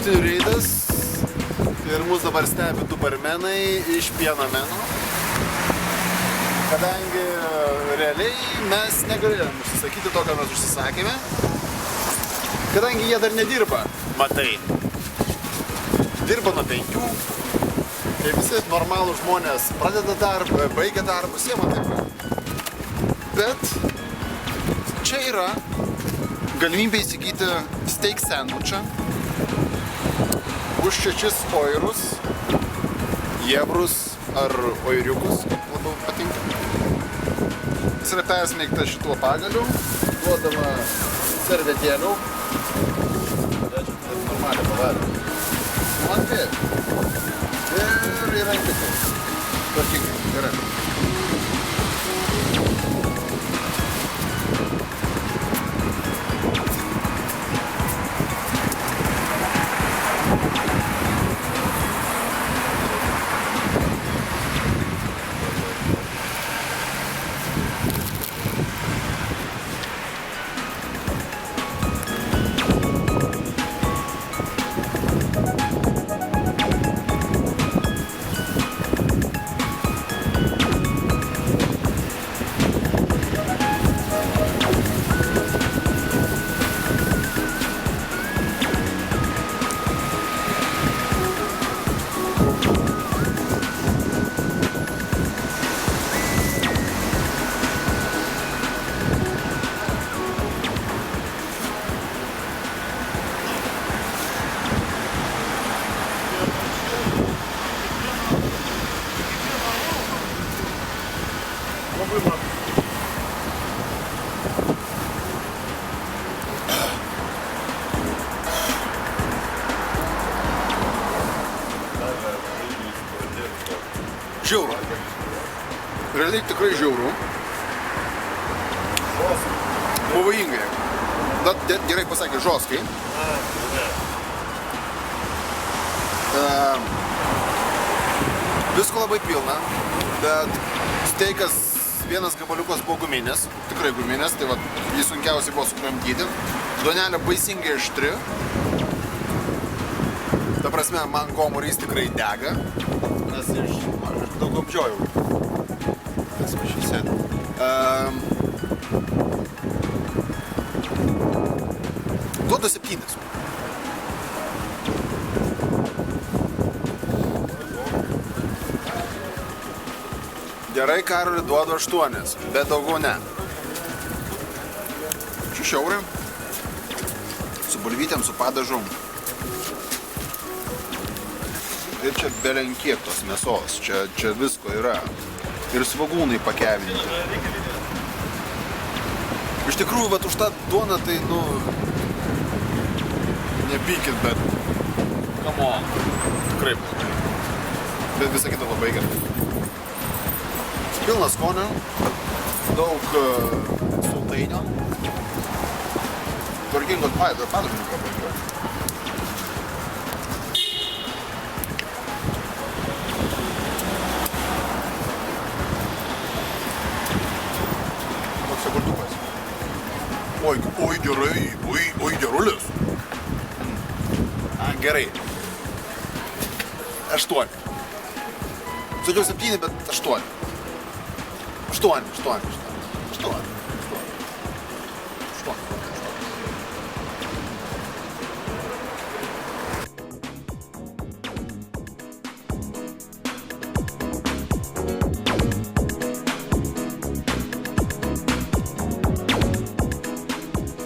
muštinių reidas ir mus dabar stebi du barmenai iš pieno meno. Kadangi realiai mes negalėjom užsisakyti to, ką mes užsisakėme. Kadangi jie dar nedirba, matai. Dirba nuo 5. Kai visi normalūs žmonės pradeda darbą, baigia darbus, jie matai. Bet čia yra galimybė įsigyti steak sandwichą už 6 eurus, jevrus ar oiriukus, labiau patinka. Jis yra persmeigtas šituo pagaliu, duodama servetėlių. Normaliai padarė. Man kaip. Ir yra kitai. Tvarkingai, gerai. Žiauru. Realiai tikrai žiauru. Pavojingai. Gerai pasakė, žoskai. Visko labai pilna, bet steikas vienas gabaliukas buvo guminės, tikrai guminės, tai va, jį sunkiausiai buvo sukramdyti. Duonelė baisingai aštri. Ta prasme, man gomurys tikrai dega, nes aš daug apdžiojau. Tas va šį sėdį. Duodu 7. Gerai, Karoli, duodu 8, bet daugiau ne. 6 eurai. Su bulvytėm, su padažu. Ir čia belenkiek tos mėsos, čia visko yra. Ir svagūnai pakevinti. Iš tikrųjų, vat už tą duoną tai, nu, nepykit, bet come on, tikrai blogai. Bet visą kitą labai gerai. Pilnas skonio, daug sultainio, tvarkingos padažinko baigio. Toks agurtukas. Oi gerai, oi gerulis. Gerai. 8. Sakiau 7, bet 8. 8.